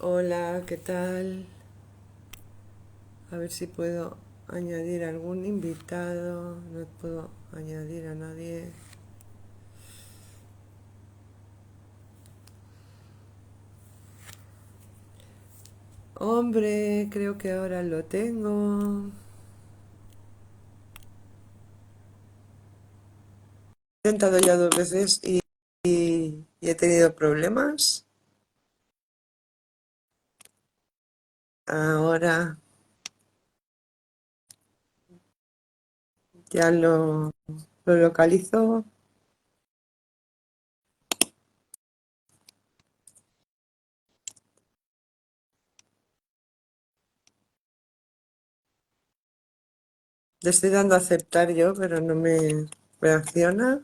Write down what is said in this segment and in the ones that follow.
Hola, ¿qué tal? A ver si puedo añadir algún invitado. No puedo añadir a nadie. Hombre, creo que ahora lo tengo. He intentado ya dos veces y he tenido problemas. Ahora ya lo localizo. Le estoy dando a aceptar yo, pero no me reacciona.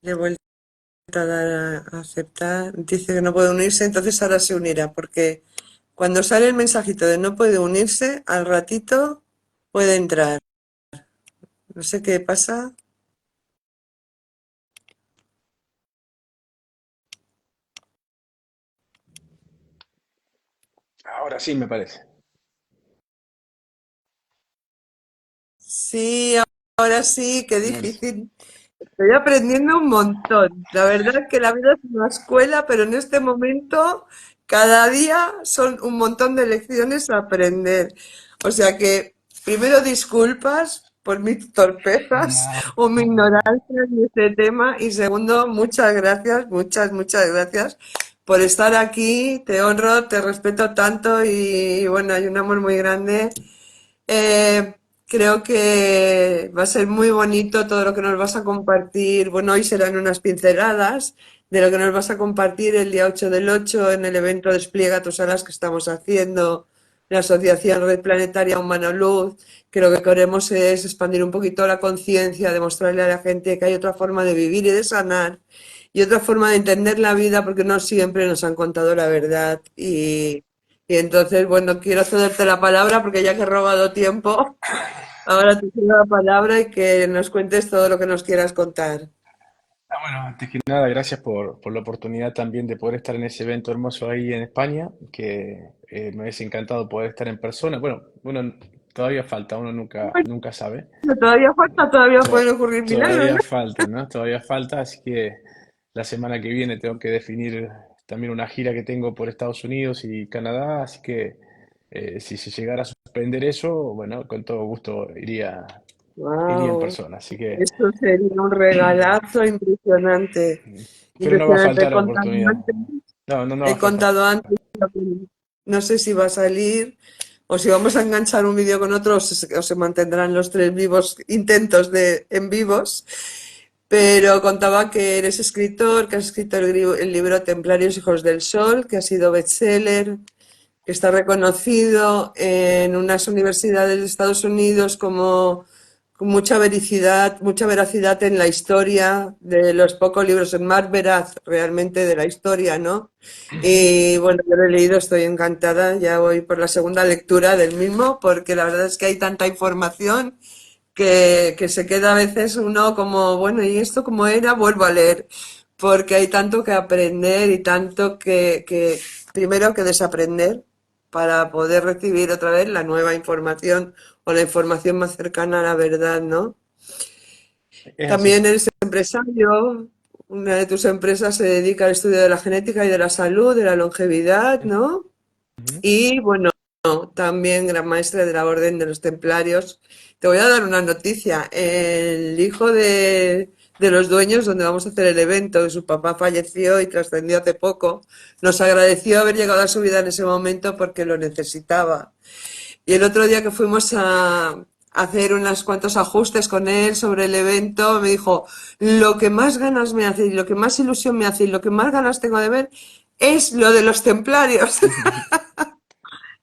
Le he vuelto a dar a aceptar. Dice que no puede unirse, entonces ahora se unirá, porque cuando sale el mensajito de no puede unirse, al ratito puede entrar. No sé qué pasa. Ahora sí me parece. Sí, ahora sí, qué Ahora sí. difícil. Estoy aprendiendo un montón. La verdad es que la vida es una escuela, pero en este momento cada día son un montón de lecciones a aprender. O sea que primero disculpas por mis torpezas No, o mi no, no. ignorancia en este tema y segundo, muchas gracias, muchas gracias por estar aquí. Te honro, te respeto tanto y bueno, hay un amor muy grande. Eh, Creo que va a ser muy bonito todo lo que nos vas a compartir. Bueno, hoy serán unas pinceladas de lo que nos vas a compartir el día 8 del 8 en el evento Despliega tus alas que estamos haciendo, la Asociación Red Planetaria Humano Luz, que lo que queremos es expandir un poquito la conciencia, demostrarle a la gente que hay otra forma de vivir y de sanar y otra forma de entender la vida porque no siempre nos han contado la verdad y entonces, bueno, quiero cederte la palabra porque ya que he robado tiempo, ahora te cedo la palabra y que nos cuentes todo lo que nos quieras contar. Bueno, antes que nada, gracias por la oportunidad también de poder estar en ese evento hermoso ahí en España, que me hubiese encantado poder estar en persona. Bueno, uno todavía falta, uno nunca sabe. Bueno, todavía falta, todavía To- pueden ocurrir milagros, Todavía ¿no? falta, ¿no? Todavía falta, así que la semana que viene tengo que definir también una gira que tengo por Estados Unidos y Canadá, así que si se llegara a suspender eso, bueno, con todo gusto iría en Wow, persona, así que, esto sería un regalazo impresionante. pero no va a Impresionante. faltar la oportunidad. No va He a faltar. contado antes, no sé si va a salir o si vamos a enganchar un vídeo con otro o se mantendrán los tres vivos intentos de en vivos. Pero contaba que eres escritor, que has escrito el libro Templarios Hijos del Sol, que ha sido bestseller, que está reconocido en unas universidades de Estados Unidos como con mucha veracidad en la historia de los pocos libros, en más veraz realmente de la historia, ¿no? Y bueno, yo lo he leído, estoy encantada, ya voy por la segunda lectura del mismo, porque la verdad es que hay tanta información que se queda a veces uno como, bueno, ¿y esto cómo era? Vuelvo a leer, porque hay tanto que aprender y tanto primero que desaprender para poder recibir otra vez la nueva información o la información más cercana a la verdad, ¿no? Es así. También eres empresario, una de tus empresas se dedica al estudio de la genética y de la salud, de la longevidad, ¿no? Ujú. Y bueno, también gran maestre de la Orden de los Templarios. Te voy a dar una noticia. El hijo de los dueños, donde vamos a hacer el evento, su papá falleció y trascendió hace poco, nos agradeció haber llegado a su vida en ese momento porque lo necesitaba. Y el otro día que fuimos a hacer unos cuantos ajustes con él sobre el evento, me dijo, lo que más ganas me hace y lo que más ilusión me hace y lo que más ganas tengo de ver es lo de los templarios.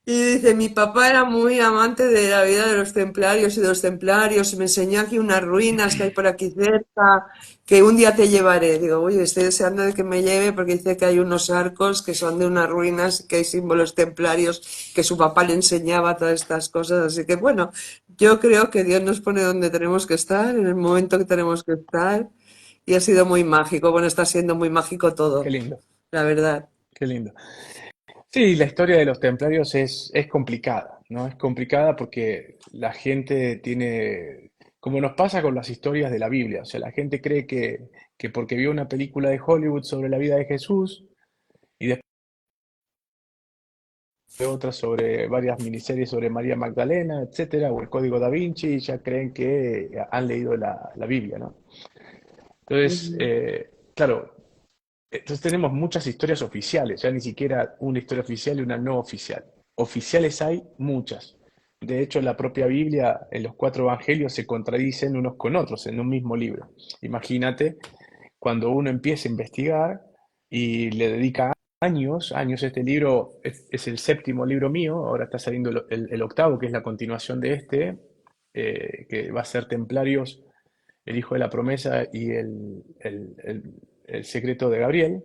Y dice, mi papá era muy amante de la vida de los templarios y de los templarios, y me enseñó aquí unas ruinas que hay por aquí cerca, que un día te llevaré. Digo, oye, estoy deseando de que me lleve porque dice que hay unos arcos que son de unas ruinas, que hay símbolos templarios, que su papá le enseñaba todas estas cosas. Así que bueno, yo creo que Dios nos pone donde tenemos que estar, en el momento que tenemos que estar, y ha sido muy mágico. Bueno, está siendo muy mágico Qué todo, lindo, la verdad. qué lindo. Sí, la historia de los templarios es complicada, ¿no? Es complicada porque la gente tiene, como nos pasa con las historias de la Biblia, o sea, la gente cree que porque vio una película de Hollywood sobre la vida de Jesús y después otras sobre varias miniseries sobre María Magdalena, etcétera, o el Código Da Vinci, ya creen que han leído la Biblia, ¿no? Entonces, Ujú. claro, entonces tenemos muchas historias oficiales, ya ni siquiera una historia oficial y una no oficial. Oficiales hay muchas. De hecho, la propia Biblia, en los cuatro evangelios se contradicen unos con otros en un mismo libro. Imagínate cuando uno empieza a investigar y le dedica años, años, este libro es el séptimo libro mío, ahora está saliendo el octavo, que es la continuación de este, que va a ser Templarios, el Hijo de la Promesa y el Secreto de Gabriel,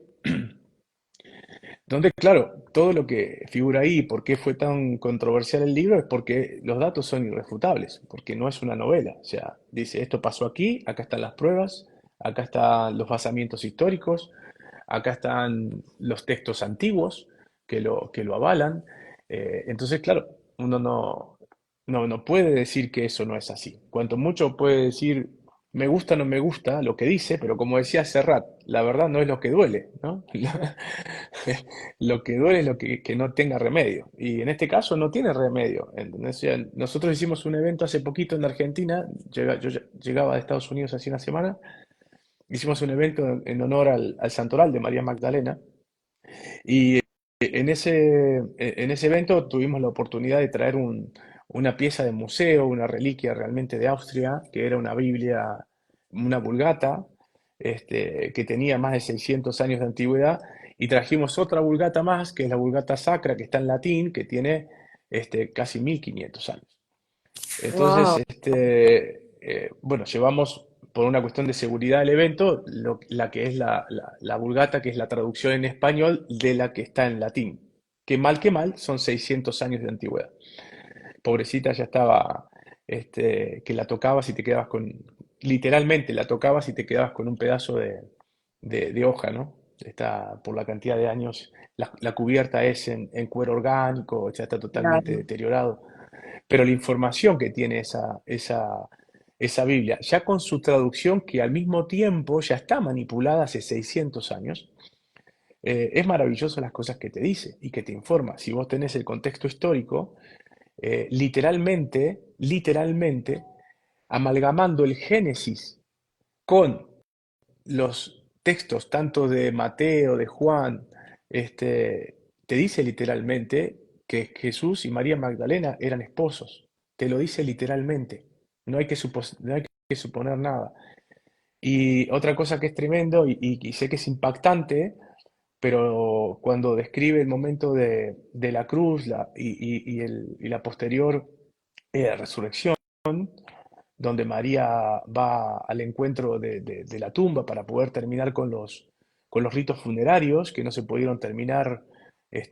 donde, claro, todo lo que figura ahí, por qué fue tan controversial el libro, es porque los datos son irrefutables, porque no es una novela. O sea, dice, esto pasó aquí, acá están las pruebas, acá están los basamientos históricos, acá están los textos antiguos que lo avalan. Entonces, claro, uno no puede decir que eso no es así. Cuanto mucho puede decir, me gusta o no me gusta lo que dice, pero como decía Serrat, la verdad no es lo que duele, ¿no? Lo que duele es lo que no tenga remedio. Y en este caso no tiene remedio. ¿Entendés? O sea, nosotros hicimos un evento hace poquito en la Argentina, yo llegaba de Estados Unidos hace una semana, hicimos un evento en honor al Santoral de María Magdalena, y en ese evento tuvimos la oportunidad de traer una pieza de museo, una reliquia realmente de Austria, que era una Biblia, una Vulgata, que tenía más de 600 años de antigüedad, y trajimos otra Vulgata más, que es la Vulgata Sacra, que está en latín, que tiene casi 1500 años. Entonces, Wow. bueno, llevamos por una cuestión de seguridad el evento, la que es la Vulgata, que es la traducción en español de la que está en latín. Que mal, son 600 años de antigüedad. Pobrecita ya estaba, que la tocabas y te quedabas literalmente la tocabas y te quedabas con un pedazo de hoja, ¿no? Está por la cantidad de años, la cubierta es en cuero orgánico, ya está totalmente Claro. deteriorado. Pero la información que tiene esa Biblia, ya con su traducción que al mismo tiempo ya está manipulada hace 600 años, es maravilloso las cosas que te dice y que te informa. Si vos tenés el contexto histórico, literalmente, amalgamando el Génesis con los textos tanto de Mateo, de Juan, te dice literalmente que Jesús y María Magdalena eran esposos. Te lo dice literalmente. No hay que suponer nada. Y otra cosa que es tremendo y sé que es impactante, pero cuando describe el momento de la cruz y la posterior resurrección, donde María va al encuentro de la tumba para poder terminar con los ritos funerarios que no se pudieron terminar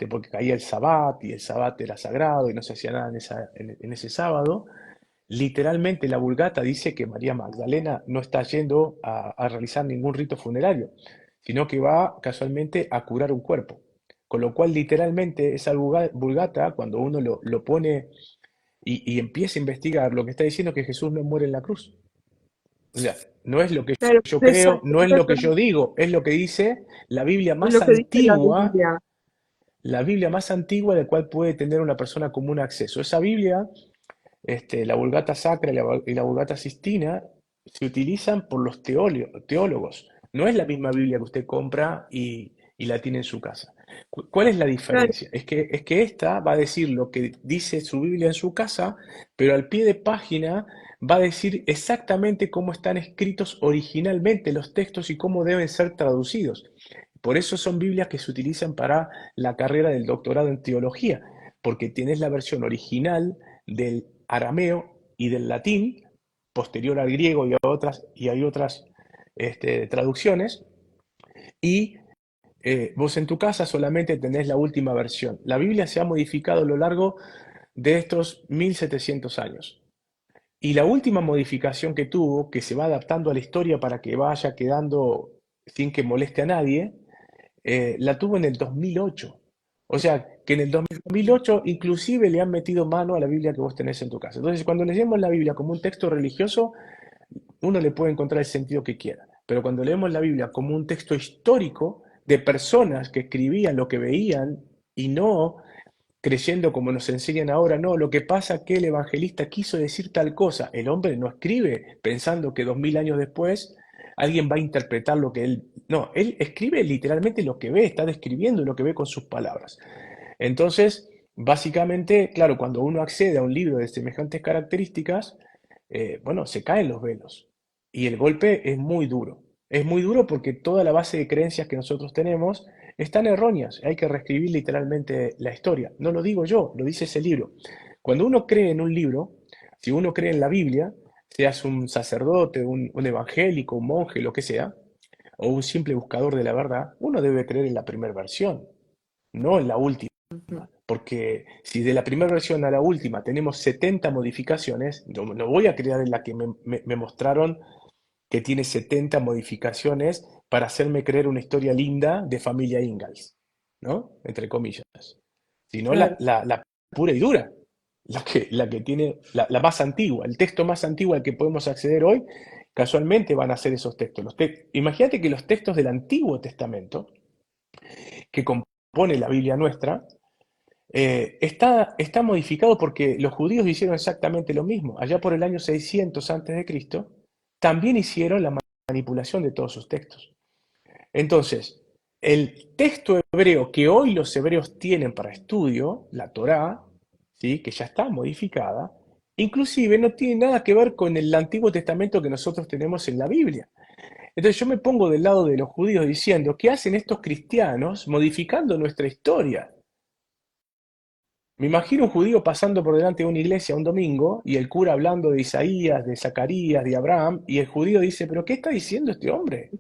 porque caía el sabbat y el sabbat era sagrado y no se hacía nada en ese sábado. Literalmente la Vulgata dice que María Magdalena no está yendo a realizar ningún rito funerario, sino que va casualmente a curar un cuerpo. Con lo cual, literalmente, esa Vulgata, cuando uno lo pone y empieza a investigar, lo que está diciendo es que Jesús no muere en la cruz. O sea, no es lo que Claro, yo es creo, exacto, no es lo que yo digo, es lo que dice es lo que dice la Biblia más antigua de la cual puede tener una persona común acceso. Esa Biblia, la Vulgata Sacra y la Vulgata Sistina, se utilizan por los teólogos. No es la misma Biblia que usted compra y la tiene en su casa. ¿Cuál es la Claro, diferencia? Es que esta va a decir lo que dice su Biblia en su casa, pero al pie de página va a decir exactamente cómo están escritos originalmente los textos y cómo deben ser traducidos. Por eso son Biblias que se utilizan para la carrera del doctorado en teología, porque tienes la versión original del arameo y del latín, posterior al griego y hay otras traducciones, y vos en tu casa solamente tenés la última versión. La Biblia se ha modificado a lo largo de estos 1700 años. Y la última modificación que tuvo, que se va adaptando a la historia para que vaya quedando sin que moleste a nadie, la tuvo en el 2008. O sea, que en el 2008 inclusive le han metido mano a la Biblia que vos tenés en tu casa. Entonces, cuando leemos la Biblia como un texto religioso, uno le puede encontrar el sentido que quiera. Pero cuando leemos la Biblia como un texto histórico de personas que escribían lo que veían y no creyendo como nos enseñan ahora, no, lo que pasa es que el evangelista quiso decir tal cosa. El hombre no escribe pensando que 2000 años después alguien va a interpretar lo que él... No, él escribe literalmente lo que ve, está describiendo lo que ve con sus palabras. Entonces, básicamente, claro, cuando uno accede a un libro de semejantes características, bueno, se caen los velos y el golpe es muy duro. Es muy duro porque toda la base de creencias que nosotros tenemos están erróneas. Hay que reescribir literalmente la historia. No lo digo yo, lo dice ese libro. Cuando uno cree en un libro, si uno cree en la Biblia, seas un sacerdote, un evangélico, un monje, lo que sea, o un simple buscador de la verdad, uno debe creer en la primera versión, no en la última. Ujú. Porque si de la primera versión a la última tenemos 70 modificaciones, no voy a creer en la que me mostraron que tiene 70 modificaciones para hacerme creer una historia linda de familia Ingalls, ¿no? Entre comillas. Sino la, Claro, la- la pura y dura, la que tiene la más antigua, el texto más antiguo al que podemos acceder hoy, casualmente van a ser esos textos. Imagínate que los textos del Antiguo Testamento, que compone la Biblia nuestra, está modificado porque los judíos hicieron exactamente lo mismo. Allá por el año 600 antes de Cristo, también hicieron la manipulación de todos sus textos. Entonces, el texto hebreo que hoy los hebreos tienen para estudio, la Torá, ¿sí? Que ya está modificada, inclusive no tiene nada que ver con el Antiguo Testamento que nosotros tenemos en la Biblia. Entonces yo me pongo del lado de los judíos diciendo, ¿qué hacen estos cristianos modificando nuestra historia? Me imagino un judío pasando por delante de una iglesia un domingo y el cura hablando de Isaías, de Zacarías, de Abraham, y el judío dice, ¿pero qué está diciendo este hombre?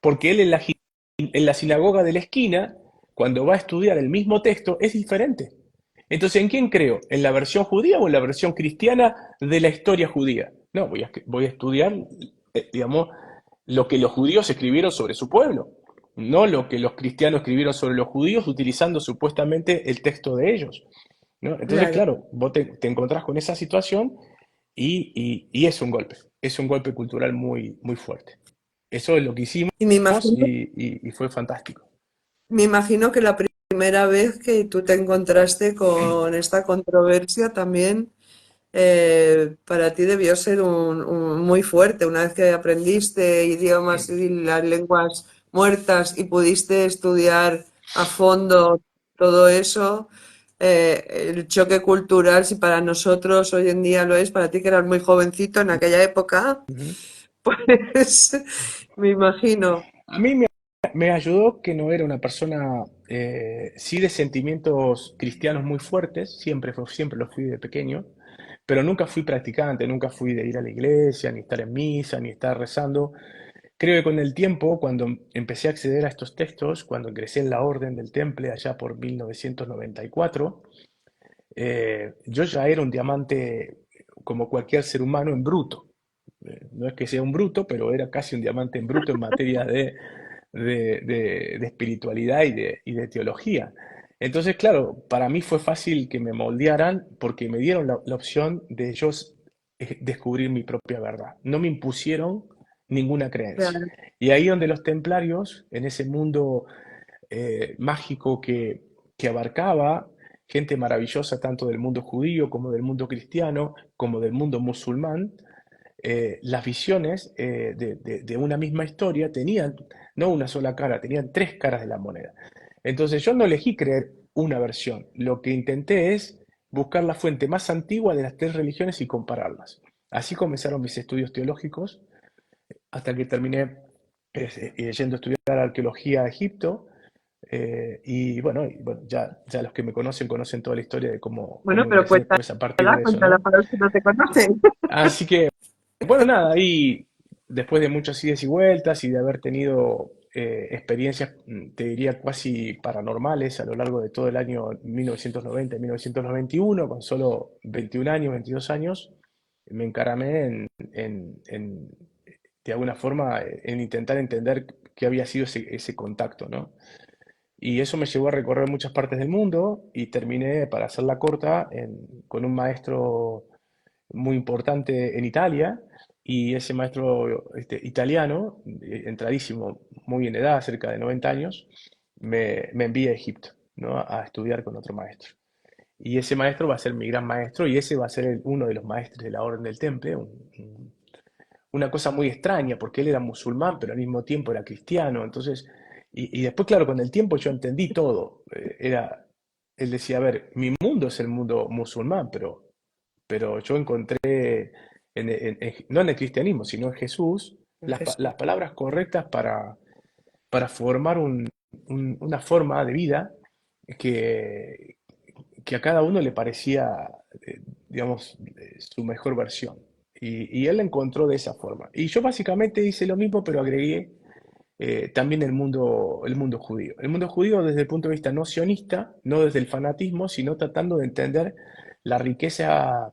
Porque él en la sinagoga de la esquina, cuando va a estudiar el mismo texto, es diferente. Entonces, ¿en quién creo? ¿En la versión judía o en la versión cristiana de la historia judía? No, voy a estudiar, digamos, lo que los judíos escribieron sobre su pueblo, no lo que los cristianos escribieron sobre los judíos utilizando supuestamente el texto de ellos, ¿no? Entonces, claro. claro, vos te encontrás con esa situación y es un golpe cultural muy, muy fuerte. Eso es lo que hicimos Y y fue fantástico. me imagino que la primera vez que tú te encontraste con esta controversia también para ti debió ser muy fuerte. Una vez que aprendiste idiomas y las lenguas muertas y pudiste estudiar a fondo todo eso, el choque cultural, si para nosotros hoy en día lo es, para ti que eras muy jovencito en aquella época, Ujú. pues me imagino. A mí me ayudó que no era una persona, sí de sentimientos cristianos muy fuertes, siempre lo fui de pequeño, pero nunca fui practicante, nunca fui de ir a la iglesia, ni estar en misa, ni estar rezando. Creo que con el tiempo, cuando empecé a acceder a estos textos, cuando ingresé en la Orden del Temple allá por 1994, yo ya era un diamante como cualquier ser humano en bruto. No es que sea un bruto, pero era casi un diamante en bruto en materia de espiritualidad y de teología. Entonces, claro, para mí fue fácil que me moldearan porque me dieron la opción de yo descubrir mi propia verdad. No me impusieron ninguna creencia. Claro, Y ahí donde los templarios, en ese mundo mágico que abarcaba gente maravillosa tanto del mundo judío como del mundo cristiano, como del mundo musulmán, las visiones de una misma historia tenían no una sola cara, tenían tres caras de la moneda. Entonces yo no elegí creer una versión, lo que intenté es buscar la fuente más antigua de las tres religiones y compararlas. Así comenzaron mis estudios teológicos hasta que terminé yendo a estudiar arqueología a Egipto, y bueno, ya los que me conocen conocen toda la historia de cómo, Bueno, cómo pero ingresé después a partir de eso, cuéntala ¿no? para los que no te conocen. Así que, bueno, nada, ahí después de muchas idas y vueltas y de haber tenido experiencias, te diría, casi paranormales a lo largo de todo el año 1990 y 1991, con solo 21 años, 22 años, me encaramé de alguna forma, en intentar entender qué había sido ese contacto, ¿no? Y eso me llevó a recorrer muchas partes del mundo y terminé, para hacerla corta, con un maestro muy importante en Italia, y ese maestro italiano, entradísimo, muy en edad, cerca de 90 años, me envía a Egipto, ¿no? A estudiar con otro maestro. Y ese maestro va a ser mi gran maestro y ese va a ser uno de los maestros de la Orden del Temple, una cosa muy extraña, porque él era musulmán, pero al mismo tiempo era cristiano. Entonces, y después, claro, con el tiempo yo entendí todo. Él decía, a ver, mi mundo es el mundo musulmán, pero yo encontré, no en el cristianismo, sino en Jesús, las Jesús. palabras correctas para formar una forma de vida que, que a cada uno le parecía, digamos, su mejor versión. Y él la encontró de esa forma. Y yo básicamente hice lo mismo, pero agregué también el mundo judío. El mundo judío desde el punto de vista no sionista, no desde el fanatismo, sino tratando de entender la riqueza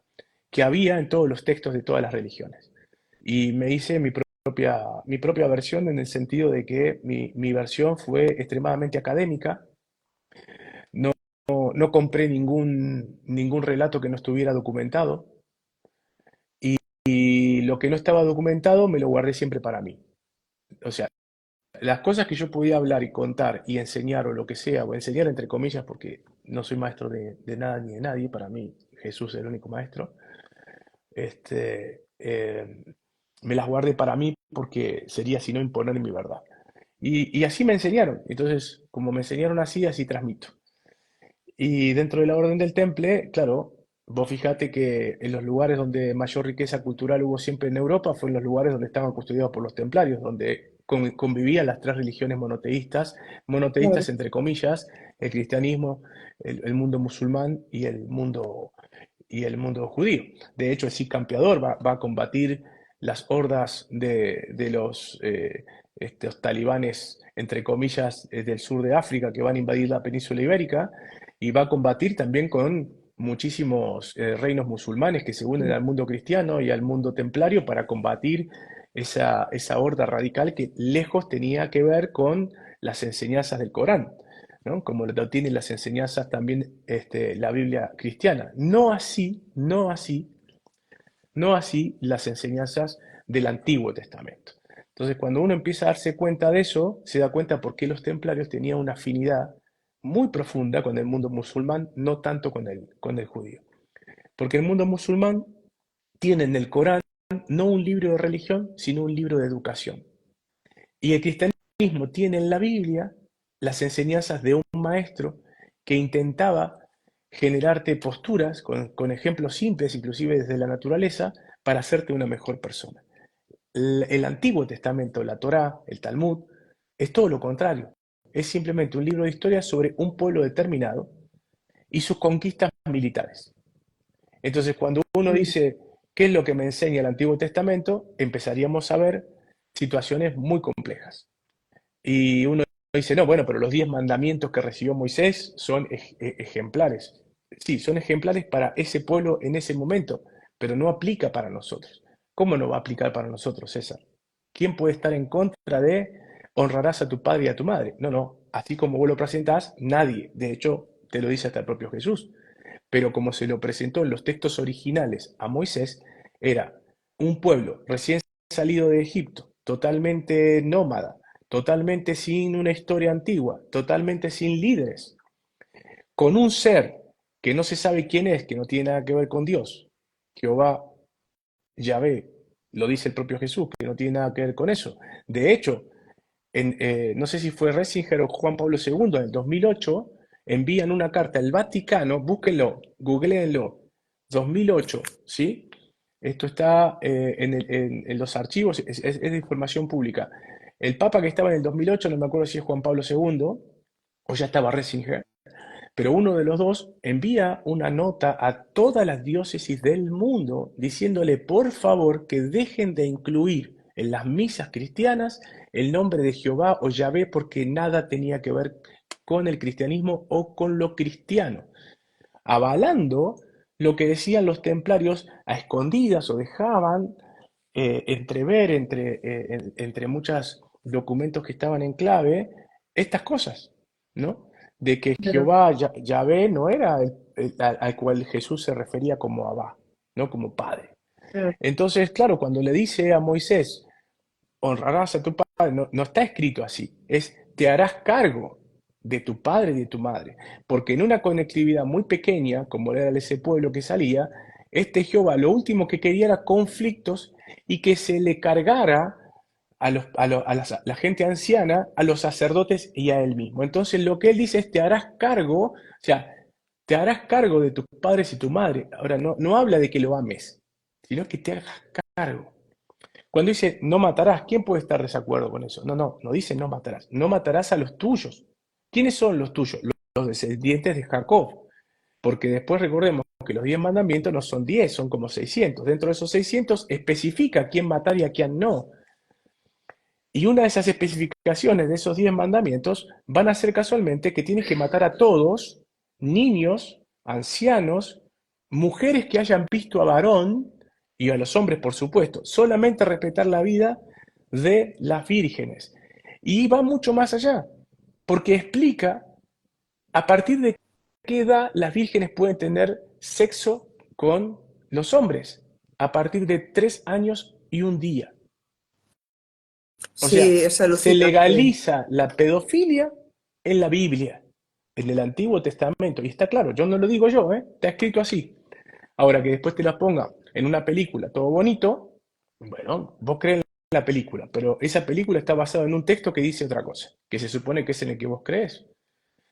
que había en todos los textos de todas las religiones. Y me hice mi propia versión en el sentido de que mi versión fue extremadamente académica. No compré ningún relato que no estuviera documentado y lo que no estaba documentado me lo guardé siempre para mí. O sea, las cosas que yo podía hablar y contar y enseñar o lo que sea, o enseñar entre comillas, porque no soy maestro de nada ni de nadie, para mí Jesús es el único maestro, me las guardé para mí porque sería si no imponer mi verdad. Y así me enseñaron. Entonces, como me enseñaron así, así transmito. Y dentro de la Orden del Temple, claro, vos fijate que en los lugares donde mayor riqueza cultural hubo siempre en Europa fue en los lugares donde estaban custodiados por los templarios, donde convivían las tres religiones monoteístas, monoteístas Claro. entre comillas, el cristianismo, el mundo musulmán y el mundo judío. De hecho, el Cid Campeador va a combatir las hordas de los estos talibanes, entre comillas, del sur de África que van a invadir la península ibérica y va a combatir también con muchísimos reinos musulmanes que se unen al mundo cristiano y al mundo templario para combatir esa horda radical que lejos tenía que ver con las enseñanzas del Corán, ¿no? Como lo tienen las enseñanzas también la Biblia cristiana. No así, no así, no así las enseñanzas del Antiguo Testamento. Entonces, cuando uno empieza a darse cuenta de eso, se da cuenta por qué los templarios tenían una afinidad muy profunda con el mundo musulmán, no tanto con el judío. Porque el mundo musulmán tiene en el Corán no un libro de religión, sino un libro de educación. Y el cristianismo tiene en la Biblia las enseñanzas de un maestro que intentaba generarte posturas con ejemplos simples, inclusive desde la naturaleza, para hacerte una mejor persona. El Antiguo Testamento, la Torá, el Talmud, es todo lo contrario. Es simplemente un libro de historia sobre un pueblo determinado y sus conquistas militares. Entonces, cuando uno dice, ¿qué es lo que me enseña el Antiguo Testamento? Empezaríamos a ver situaciones muy complejas. Y uno dice, no, bueno, pero los 10 mandamientos que recibió Moisés son ejemplares. Sí, son ejemplares para ese pueblo en ese momento, pero no aplica para nosotros. ¿Cómo no va a aplicar para nosotros, César? ¿Quién puede estar en contra de honrarás a tu padre y a tu madre? No, no, así como vos lo presentás, nadie. De hecho, te lo dice hasta el propio Jesús. Pero como se lo presentó en los textos originales a Moisés, era un pueblo recién salido de Egipto, totalmente nómada, totalmente sin una historia antigua, totalmente sin líderes, con un ser que no se sabe quién es, que no tiene nada que ver con Dios. Jehová, Yahvé, lo dice el propio Jesús, que no tiene nada que ver con eso. De hecho, no sé si fue Ratzinger o Juan Pablo II, en el 2008, envían una carta al Vaticano, búsquenlo, googleenlo, 2008, ¿sí? Esto está en los archivos, es de información pública. El Papa que estaba en el 2008, no me acuerdo si es Juan Pablo II, o ya estaba Ratzinger, pero uno de los dos envía una nota a todas las diócesis del mundo diciéndole por favor que dejen de incluir en las misas cristianas el nombre de Jehová o Yahvé porque nada tenía que ver con el cristianismo o con lo cristiano, avalando lo que decían los templarios a escondidas o dejaban entrever entre muchos documentos que estaban en clave estas cosas, ¿no? De que Pero, Jehová, Yahvé, no era al cual Jesús se refería como Abba, ¿no? Como Padre. pero, Entonces, claro, cuando le dice a Moisés, honrarás a tu padre, no, no está escrito así, es te harás cargo de tu padre y de tu madre, porque en una conectividad muy pequeña, como era ese pueblo que salía, este Jehová lo último que quería era conflictos y que se le cargara la gente anciana, a los sacerdotes y a él mismo. Entonces lo que él dice es te harás cargo, o sea, te harás cargo de tus padres y tu madre. Ahora, no, no habla de que lo ames, sino que te hagas cargo. Cuando dice no matarás, ¿quién puede estar de desacuerdo con eso? No, no, no dice no matarás. No matarás a los tuyos. ¿Quiénes son los tuyos? Los descendientes de Jacob. Porque después recordemos que los 10 mandamientos no son 10, son como 600. Dentro de esos 600 especifica a quién matar y a quién no. Y una de esas especificaciones de esos 10 mandamientos van a ser casualmente que tienes que matar a todos, niños, ancianos, mujeres que hayan visto a varón, y a los hombres por supuesto, solamente respetar la vida de las vírgenes. Y va mucho más allá, porque explica a partir de qué edad las vírgenes pueden tener sexo con los hombres, a partir de 3 años y un día. O sea, sí, es se alucinante. legaliza la pedofilia en la Biblia, en el Antiguo Testamento. Y está claro, yo no lo digo yo, ¿eh? Está escrito así. Ahora que después te la ponga en una película todo bonito, bueno, vos crees en la película, pero esa película está basada en un texto que dice otra cosa, que se supone que es en el que vos crees.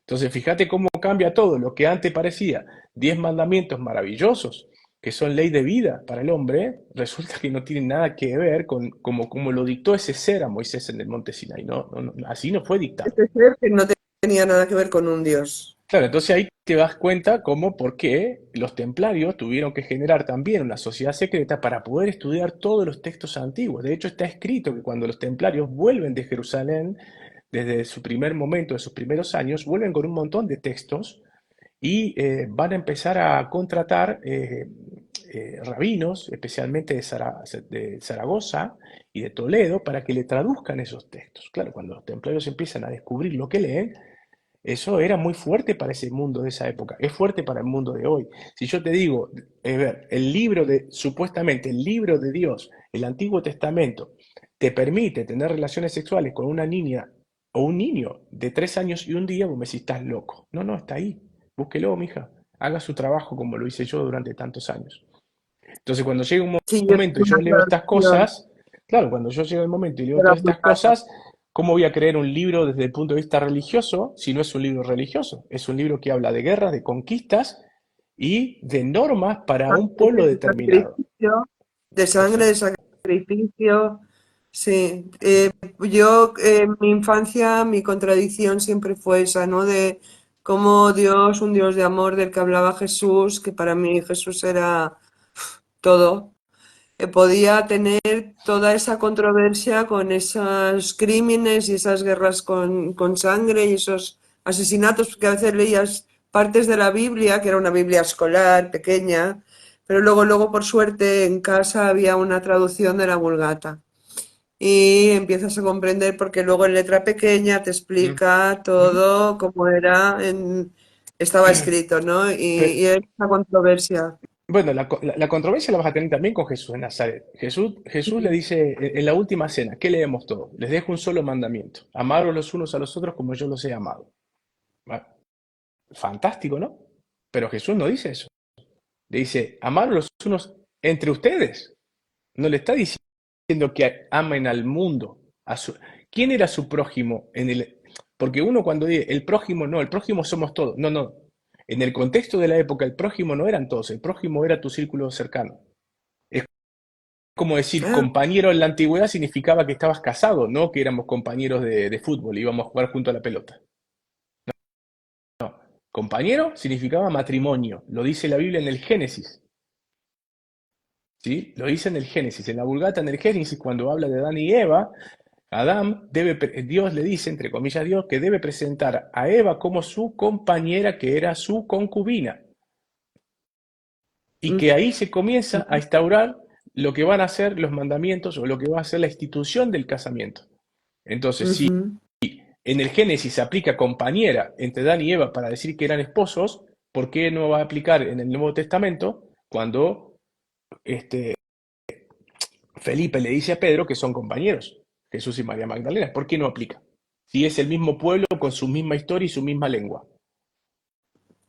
Entonces, fíjate cómo cambia todo. Lo que antes parecía 10 mandamientos maravillosos, que son ley de vida para el hombre, resulta que no tienen nada que ver con como lo dictó ese ser a Moisés en el monte Sinai. No, así no fue dictado. Ese ser que no tenía nada que ver con un dios. Claro, entonces ahí te das cuenta cómo, por qué los templarios tuvieron que generar también una sociedad secreta para poder estudiar todos los textos antiguos. De hecho, está escrito que cuando los templarios vuelven de Jerusalén, desde su primer momento, de sus primeros años, vuelven con un montón de textos y van a empezar a contratar rabinos, especialmente de Zaragoza y de Toledo, para que le traduzcan esos textos. Claro, cuando los templarios empiezan a descubrir lo que leen, eso era muy fuerte para ese mundo de esa época, es fuerte para el mundo de hoy. Si yo te digo, ver, supuestamente el libro de Dios, el Antiguo Testamento, te permite tener relaciones sexuales con una niña o un niño de 3 años y un día, vos me decís, estás loco. No, no, está ahí. Búsquelo, mija. Haga su trabajo como lo hice yo durante tantos años. Entonces, cuando llega un Sí, yo momento y tengo yo una leo estas traducción cosas, claro, cuando yo llego el momento y leo de la todas estas Vulgata. cosas, ¿cómo voy a creer un libro desde el punto de vista religioso si no es un libro religioso? Es un libro que habla de guerras, de conquistas y de normas para un pueblo De determinado. sacrificio, de sangre, de Exacto. sacrificio. Sí, yo en mi infancia mi contradicción siempre fue esa, ¿no? De cómo Dios, un Dios de amor del que hablaba Jesús, que para mí Jesús era todo, podía tener toda esa controversia con esos crímenes y esas guerras con sangre y esos asesinatos, porque a veces leías partes de la Biblia, que era una Biblia escolar, pequeña, pero luego por suerte en casa había una traducción de la Vulgata. Y empiezas a comprender porque luego en letra pequeña te Mm. explica todo como estaba escrito, ¿no? Pe- Y esa controversia. bueno, la controversia la vas a tener también con Jesús en Nazaret. Jesús le dice en la última cena, ¿qué leemos todos? Les dejo un solo mandamiento, amaros los unos a los otros como yo los he amado. Bueno, fantástico, ¿no? Pero Jesús no dice eso. Le dice, amaros los unos entre ustedes. No le está diciendo que amen al mundo. ¿Quién era su prójimo? Porque uno cuando dice el prójimo no, el prójimo somos todos. No, no. En el contexto de la época, el prójimo no eran todos, el prójimo era tu círculo cercano. Es como decir Ah, compañero en la antigüedad significaba que estabas casado, no que éramos compañeros de fútbol, íbamos a jugar junto a la pelota. Compañero significaba matrimonio, lo dice la Biblia en el Génesis, ¿sí? Lo dice en el Génesis, en la Vulgata, en el Génesis, cuando habla de Adán y Eva, Dios le dice, entre comillas Dios, que debe presentar a Eva como su compañera, que era su concubina, y que ahí se comienza a instaurar lo que van a ser los mandamientos o lo que va a ser la institución del casamiento. Entonces, si Ujú. en el Génesis se aplica compañera entre Adán y Eva para decir que eran esposos, ¿por qué no va a aplicar en el Nuevo Testamento cuando este, Felipe le dice a Pedro que son compañeros, Jesús y María Magdalena? ¿Por qué no aplica? Si es el mismo pueblo con su misma historia y su misma lengua.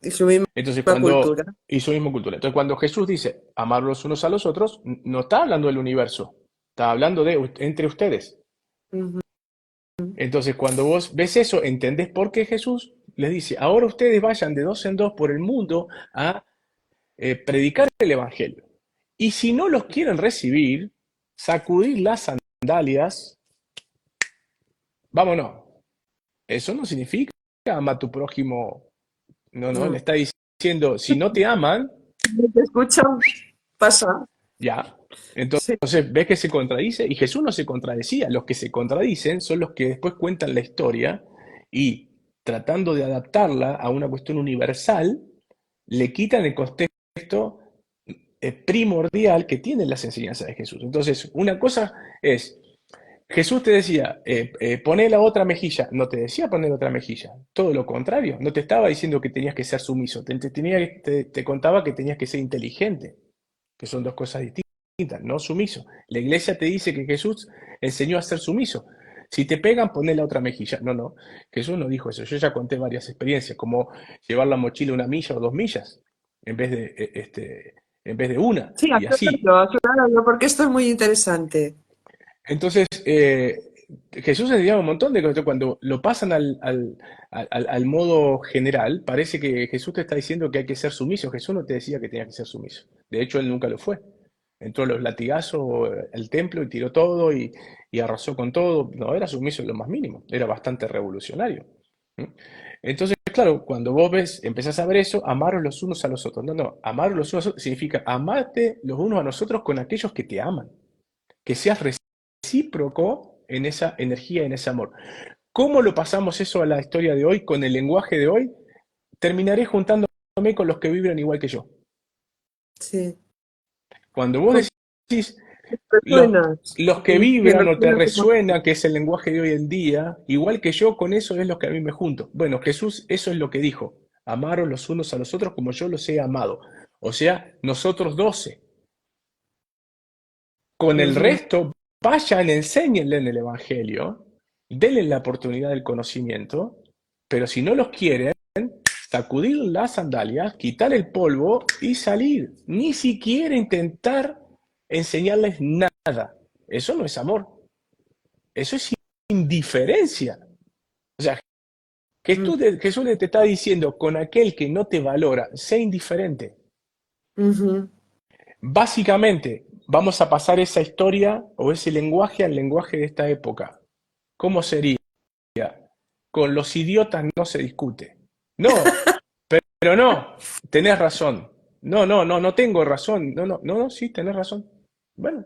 Y su misma Entonces, cultura. y su misma cultura. Entonces, cuando Jesús dice amar los unos a los otros, no está hablando del universo, está hablando de entre ustedes. Ujú. Entonces, cuando vos ves eso, entendés por qué Jesús les dice, ahora ustedes vayan de dos en dos por el mundo a predicar el Evangelio. Y si no los quieren recibir, sacudir las sandalias, vámonos. Eso no significa ama a tu prójimo. No, no, le No. está diciendo, si no te aman, Te escuchan, pasa. ya. Sí. Entonces, ves que se contradice y Jesús no se contradecía. Los que se contradicen son los que después cuentan la historia y tratando de adaptarla a una cuestión universal, le quitan el contexto primordial que tienen las enseñanzas de Jesús. Entonces, una cosa es, Jesús te decía, poné la otra mejilla, no te decía poner otra mejilla, todo lo contrario, no te estaba diciendo que tenías que ser sumiso, te contaba que tenías que ser inteligente, que son dos cosas distintas, no sumiso. La iglesia te dice que Jesús enseñó a ser sumiso. Si te pegan, poné la otra mejilla. No, no, Jesús no dijo eso. Yo ya conté varias experiencias, como llevar la mochila 1 milla o 2 millas, en vez de, en vez de una, Sí, y así. acláralo, porque esto es muy interesante. Entonces, Jesús enseñaba un montón de cosas. Cuando lo pasan al modo general, parece que Jesús te está diciendo que hay que ser sumiso. Jesús no te decía que tenías que ser sumiso. De hecho, él nunca lo fue. Entró a los latigazos al templo y tiró todo y arrasó con todo. No era sumiso en lo más mínimo. Era bastante revolucionario. ¿Mm? Entonces, claro, cuando vos ves, empezás a ver eso, amaros los unos a los otros. No, no, amaros los unos a los otros significa amarte los unos a nosotros con aquellos que te aman, que seas recíproco en esa energía, en ese amor. ¿Cómo lo pasamos eso a la historia de hoy, con el lenguaje de hoy? Terminaré juntándome con los que vibran igual que yo. Sí. Cuando vos Con decís los, personas. los que Sí, que vibran nos o te tienen como- resuena, que es el lenguaje de hoy en día, igual que yo, con eso es lo que a mí me junto. Bueno, Jesús eso es lo que dijo, amaros los unos a los otros como yo los he amado. O sea, nosotros 12. Con el Ujú, resto, vayan, enséñenle en el Evangelio, denle la oportunidad del conocimiento, pero si no los quieren, sacudir las sandalias, quitar el polvo y salir. Ni siquiera intentar enseñarles nada. Eso no es amor, eso es indiferencia. O sea, ujú, Jesús te está diciendo, con aquel que no te valora, sé indiferente. ujú, Básicamente, vamos a pasar esa historia o ese lenguaje al lenguaje de esta época. ¿Cómo sería? Con los idiotas no se discute. No, pero no, tenés razón. No, no, no, no tengo razón. No, no, no, no, sí, tenés razón. Bueno,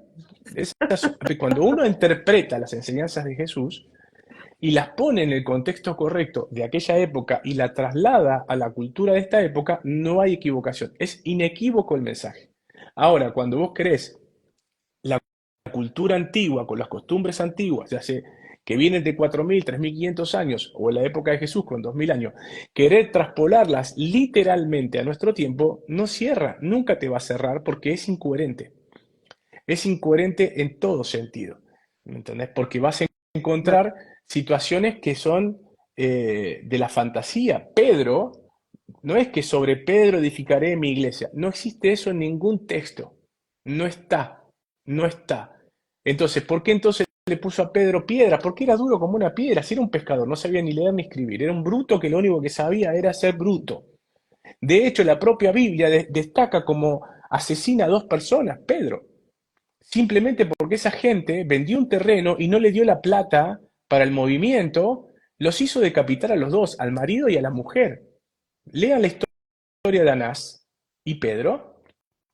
cuando uno interpreta las enseñanzas de Jesús y las pone en el contexto correcto de aquella época y la traslada a la cultura de esta época, no hay equivocación. Es inequívoco el mensaje. Ahora, cuando vos querés la cultura antigua, con las costumbres antiguas, ya sé, que vienen de 4.000, 3.500 años, o en la época de Jesús con 2.000 años, querer traspolarlas literalmente a nuestro tiempo, no cierra, nunca te va a cerrar porque es incoherente. Es incoherente en todo sentido, ¿me entendés? Porque vas a vale. encontrar situaciones que son de la fantasía. Pedro, no es que sobre Pedro edificaré mi iglesia, no existe eso en ningún texto, no está, no está. Entonces, ¿por qué entonces le puso a Pedro piedra? Porque era duro como una piedra, si era un pescador, no sabía ni leer ni escribir, era un bruto que lo único que sabía era ser bruto. De hecho, la propia Biblia destaca como asesina a 2 personas, Pedro, simplemente porque esa gente vendió un terreno y no le dio la plata para el movimiento, los hizo decapitar a los dos, al marido y a la mujer. lean la historia de Anás y Pedro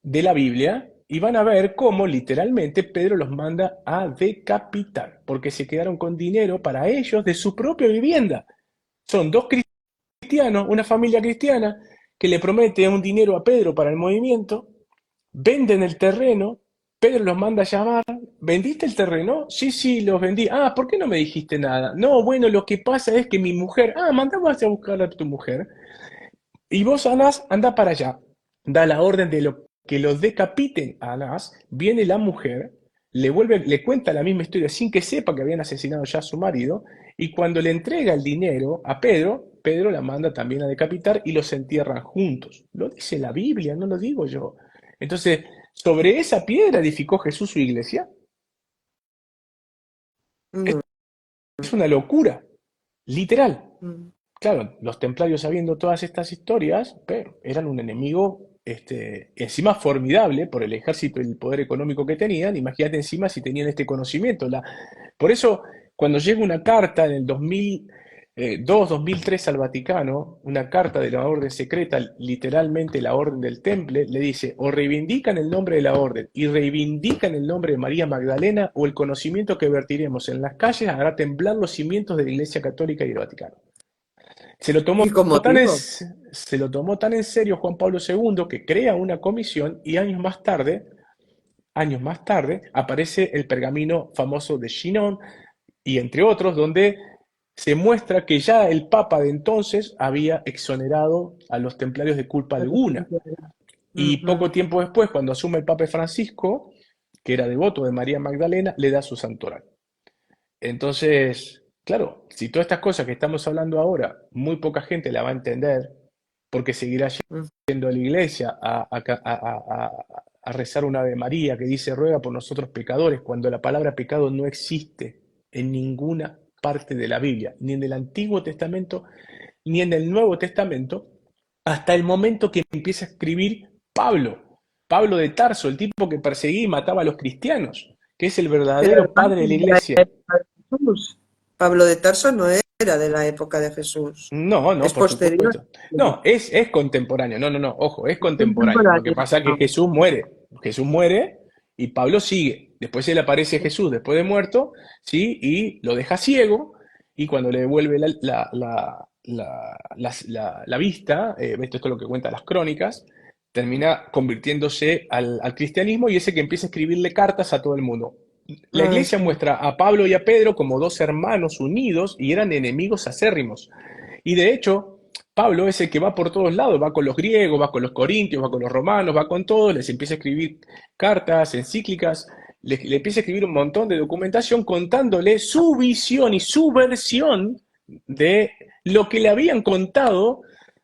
de la Biblia y van a ver cómo literalmente Pedro los manda a decapitar, porque se quedaron con dinero para ellos de su propia vivienda. Son dos cristianos, una familia cristiana, que le promete un dinero a Pedro para el movimiento, venden el terreno, Pedro los manda a llamar, ¿vendiste el terreno? Sí, sí, los vendí. Ah, ¿por qué no me dijiste nada? No, bueno, lo que pasa es que mi mujer, mandamos a buscar a tu mujer, y vos, Anás, anda para allá. Da la orden de que lo decapiten a Anás, viene la mujer, le cuenta la misma historia sin que sepa que habían asesinado ya a su marido, y cuando le entrega el dinero a Pedro, Pedro la manda también a decapitar y los entierran juntos. Lo dice la Biblia, no lo digo yo. Entonces, sobre esa piedra edificó Jesús su iglesia. No. Es una locura, literal. Mm. Claro, los templarios sabiendo todas estas historias, pero eran un enemigo, encima formidable por el ejército y el poder económico que tenían. Imagínate encima si tenían este conocimiento. Por eso, cuando llega una carta en el 2002-2003 al Vaticano, una carta de la orden secreta, literalmente la orden del Temple, le dice, o reivindican el nombre de la orden y reivindican el nombre de María Magdalena, o el conocimiento que vertiremos en las calles hará temblar los cimientos de la Iglesia Católica y del Vaticano. Se lo tomó Y con tan en, motivo. se lo tomó tan en serio Juan Pablo II que crea una comisión y años más tarde, aparece el pergamino famoso de Chinon y entre otros, donde se muestra que ya el Papa de entonces había exonerado a los templarios de culpa alguna. Y Ujú. poco tiempo después, cuando asume el Papa Francisco, que era devoto de María Magdalena, le da su santoral. Entonces, claro, si todas estas cosas que estamos hablando ahora, muy poca gente la va a entender, porque seguirá Mm. yendo a la iglesia a rezar una Ave María que dice ruega por nosotros pecadores, cuando la palabra pecado no existe en ninguna parte de la Biblia, ni en el Antiguo Testamento, ni en el Nuevo Testamento, hasta el momento que empieza a escribir Pablo, Pablo de Tarso, el tipo que perseguía y mataba a los cristianos, que es el Pero verdadero además padre de la de la iglesia. época de Jesús. Pablo de Tarso no era de la época de Jesús. No, no, Es por posterior. supuesto. No, es contemporáneo. No, no, no, ojo, es Es contemporáneo. Lo que contemporáneo. pasa es que Ah, Jesús muere. Jesús muere y Pablo sigue. Después él aparece Jesús después de muerto, ¿sí? Y lo deja ciego. Y cuando le devuelve la vista, esto es lo que cuentan las crónicas, termina convirtiéndose al cristianismo y ese que empieza a escribirle cartas a todo el mundo. La iglesia sí. muestra a Pablo y a Pedro como dos hermanos unidos y eran enemigos acérrimos. Y de hecho, Pablo es el que va por todos lados, va con los griegos, va con los corintios, va con los romanos, va con todos, les empieza a escribir cartas, encíclicas, le empieza a escribir un montón de documentación contándole su visión y su versión de lo que le habían contado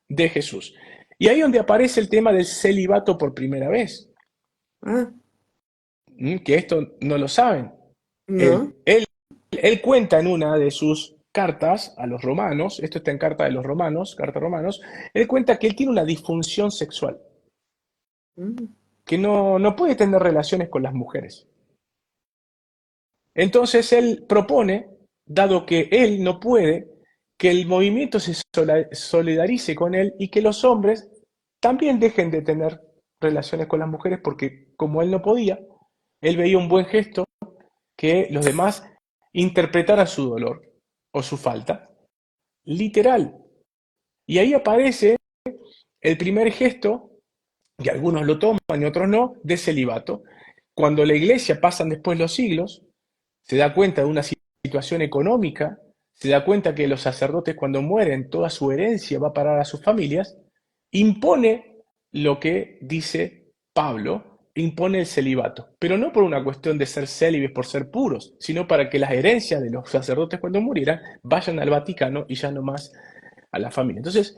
de Jesús. Y ahí donde aparece el tema del celibato por primera vez, Ah, que esto no lo saben. no. Él cuenta en una de sus cartas a los romanos, esto está en carta de los romanos, carta a romanos, él cuenta que él tiene una disfunción sexual, Mm. que no puede tener relaciones con las mujeres. Entonces él propone, dado que él no puede, que el movimiento se solidarice con él y que los hombres también dejen de tener relaciones con las mujeres porque como él no podía, él veía un buen gesto que los demás interpretaran su dolor o su falta, literal. Y ahí aparece el primer gesto, que algunos lo toman y otros no, de celibato. Cuando la iglesia pasan después los siglos, se da cuenta de una situación económica, se da cuenta que los sacerdotes cuando mueren, toda su herencia va a parar a sus familias, impone lo que dice Pablo, impone el celibato, pero no por una cuestión de ser célibes por ser puros, sino para que las herencias de los sacerdotes cuando murieran vayan al Vaticano y ya no más a la familia. Entonces,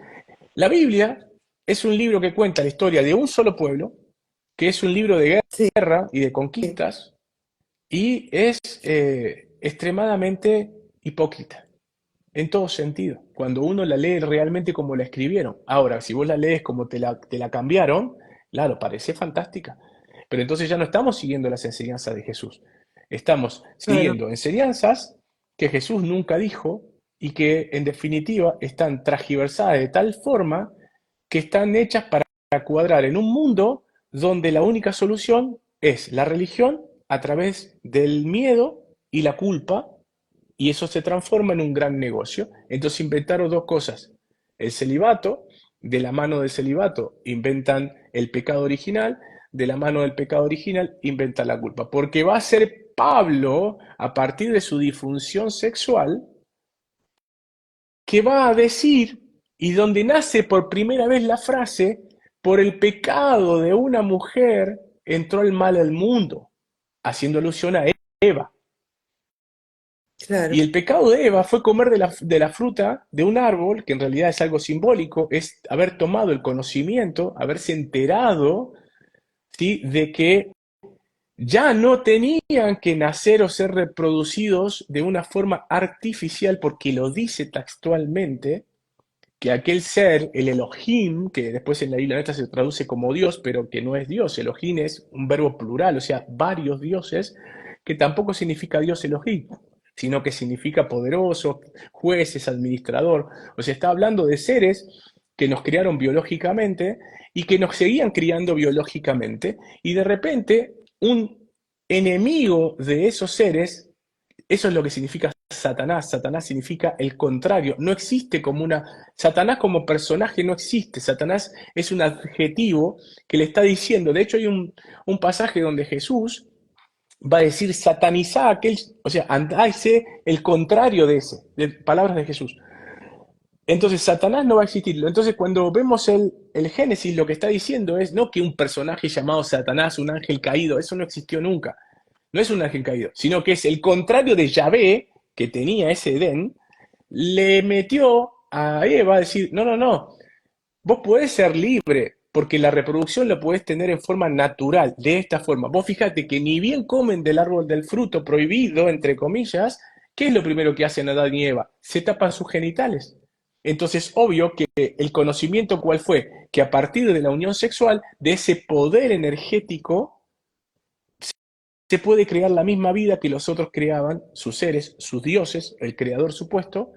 la Biblia es un libro que cuenta la historia de un solo pueblo, que es un libro de Sí. guerra y de conquistas, y es extremadamente hipócrita, en todo sentido, cuando uno la lee realmente como la escribieron. Ahora, si vos la lees como te la cambiaron, claro, parece fantástica. Pero entonces ya no estamos siguiendo las enseñanzas de Jesús. Estamos Claro. siguiendo enseñanzas que Jesús nunca dijo y que en definitiva están transgiversadas de tal forma que están hechas para cuadrar en un mundo donde la única solución es la religión a través del miedo y la culpa, y eso se transforma en un gran negocio. Entonces inventaron dos cosas: el celibato, de la mano del celibato inventan el pecado original, de la mano del pecado original inventan la culpa, porque va a ser Pablo, a partir de su disfunción sexual, que va a decir, y donde nace por primera vez la frase: por el pecado de una mujer entró el mal al mundo, haciendo alusión a Eva. Y Claro, el pecado de Eva fue comer de la fruta de un árbol, que en realidad es algo simbólico, es haber tomado el conocimiento, haberse enterado, ¿sí?, de que ya no tenían que nacer o ser reproducidos de una forma artificial, porque lo dice textualmente, que aquel ser, el Elohim, que después en la Biblia esta se traduce como Dios, pero que no es Dios, Elohim es un verbo plural, o sea, varios dioses, que tampoco significa Dios Elohim, sino que significa poderoso, jueces, administrador. O sea, está hablando de seres que nos criaron biológicamente y que nos seguían criando biológicamente, y de repente un enemigo de esos seres, eso es lo que significa Satanás. Satanás significa el contrario. No existe como una... Satanás como personaje no existe. Satanás es un adjetivo que le está diciendo. De hecho, hay un pasaje donde Jesús va a decir: satanizá aquel... O sea, andáise el contrario de ese. De palabras de Jesús. Entonces, Satanás no va a existir. Entonces, cuando vemos el Génesis, lo que está diciendo es no que un personaje llamado Satanás, un ángel caído, eso no existió nunca. No es un ángel caído, sino que es el contrario de Yahvé, que tenía ese Edén, le metió a Eva a decir: no, no, no, vos podés ser libre, porque la reproducción la podés tener en forma natural, de esta forma. Vos fíjate que ni bien comen del árbol del fruto prohibido, entre comillas, ¿qué es lo primero que hacen Adán y Eva? Se tapan sus genitales. Entonces, obvio que el conocimiento, ¿cuál fue? Que a partir de la unión sexual, de ese poder energético, se puede crear la misma vida que los otros creaban, sus seres, sus dioses, el creador supuesto,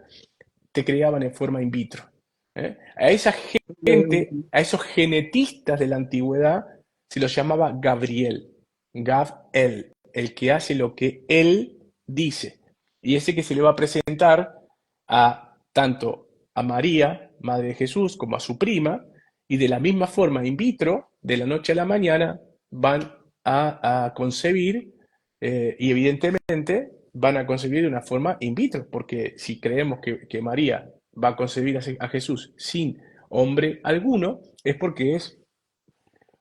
te creaban en forma in vitro. ¿Eh? A esa gente, a esos genetistas de la antigüedad, se los llamaba Gabriel, Gab-el, el que hace lo que él dice. Y ese que se le va a presentar a tanto a María, madre de Jesús, como a su prima, y de la misma forma, in vitro, de la noche a la mañana, van a concebir, y evidentemente van a concebir de una forma in vitro, porque si creemos que María va a concebir a Jesús sin hombre alguno, es porque es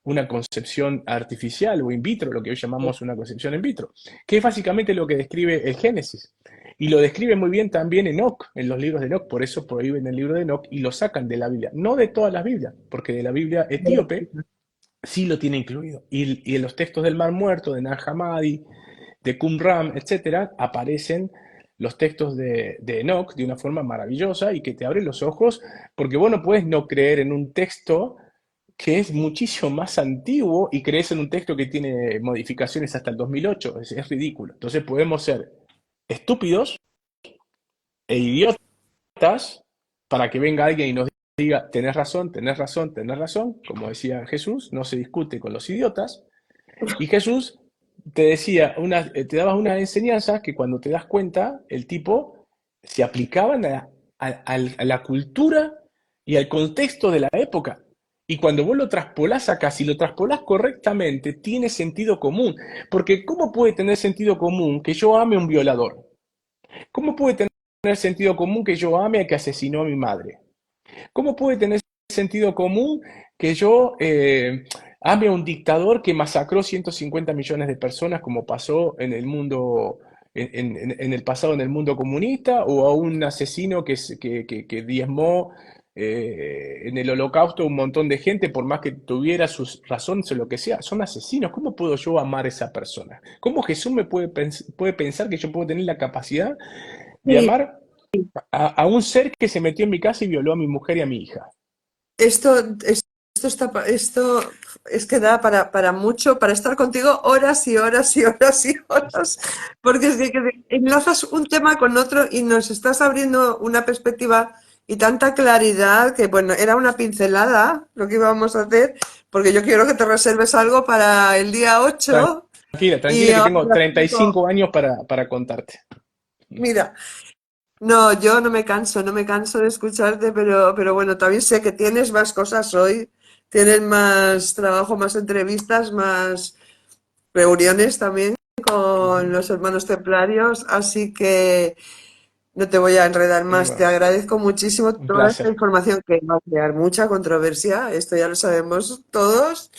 una concepción artificial o in vitro, lo que hoy llamamos una concepción in vitro, que es básicamente lo que describe el Génesis. Y lo describe muy bien también Enoch, en los libros de Enoch, por eso prohíben el libro de Enoch y lo sacan de la Biblia. No de todas las Biblias, porque de la Biblia etíope sí lo tiene incluido. Y en los textos del Mar Muerto, de Nag Hammadi, de Qumran, etcétera, aparecen los textos de Enoch de una forma maravillosa y que te abren los ojos, porque vos no puedes no creer en un texto que es muchísimo más antiguo y crees en un texto que tiene modificaciones hasta el 2008. Es ridículo. Entonces podemos ser estúpidos e idiotas para que venga alguien y nos diga: tenés razón, tenés razón, tenés razón. Como decía Jesús, no se discute con los idiotas. Y Jesús te decía, te daba unas enseñanzas que cuando te das cuenta, el tipo se aplicaban a la cultura y al contexto de la época. Y cuando vos lo traspolás acá, si lo traspolás correctamente, tiene sentido común. Porque ¿cómo puede tener sentido común que yo ame a un violador? ¿Cómo puede tener sentido común que yo ame a que asesinó a mi madre? ¿Cómo puede tener sentido común que yo ame a un dictador que masacró 150 millones de personas, como pasó en el mundo, en el pasado en el mundo comunista, o a un asesino que diezmó en el holocausto un montón de gente, por más que tuviera sus razones o lo que sea? Son asesinos. ¿Cómo puedo yo amar a esa persona? ¿Cómo Jesús me puede pensar que yo puedo tener la capacidad de sí, amar a un ser que se metió en mi casa y violó a mi mujer y a mi hija? esto es que da para mucho, para estar contigo horas y horas y horas y horas, porque es que enlazas un tema con otro y nos estás abriendo una perspectiva y tanta claridad que, bueno, era una pincelada lo que íbamos a hacer, porque yo quiero que te reserves algo para el día 8 Tranquila, y tranquila que ahora tengo las treinta y 5. cinco años para contarte. Mira, no, yo no me canso, no me canso de escucharte, pero bueno, también sé que tienes más cosas hoy, tienes más trabajo, más entrevistas, más reuniones también con Ujú. los hermanos templarios, así que no te voy a enredar más. Te Bueno, agradezco muchísimo un toda esta placer. información que va a crear mucha controversia, esto ya lo sabemos todos,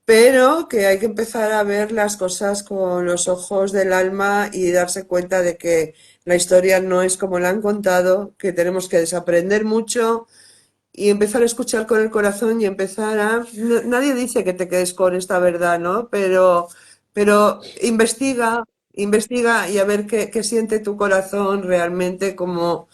pero que hay que empezar a ver las cosas con los ojos del alma y darse cuenta de que la historia no es como la han contado, que tenemos que desaprender mucho y empezar a escuchar con el corazón y empezar a... Nadie dice que te quedes con esta verdad, ¿no? Pero investiga, investiga y a ver qué siente tu corazón realmente, como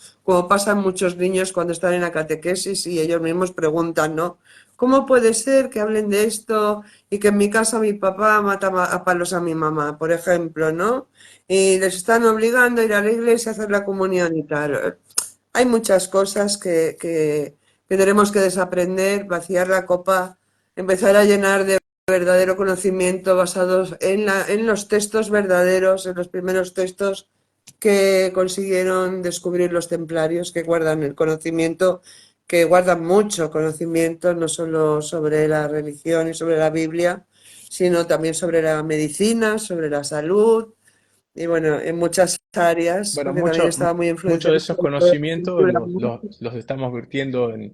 pasan muchos niños cuando están en la catequesis y ellos mismos preguntan, ¿no? ¿Cómo puede ser que hablen de esto y que en mi casa mi papá mata a palos a mi mamá, por ejemplo, ¿no? Y les están obligando a ir a la iglesia a hacer la comunión y tal. Hay muchas cosas que tenemos que desaprender, vaciar la copa, empezar a llenar de verdadero conocimiento basados en los textos verdaderos, en los primeros textos que consiguieron descubrir los templarios, que guardan el conocimiento, que guardan mucho conocimiento, no solo sobre la religión y sobre la Biblia, sino también sobre la medicina, sobre la salud, y bueno, en muchas áreas, Bueno, porque también estaba muy muchos de influenciado esos por la conocimientos cultura. los estamos virtiendo en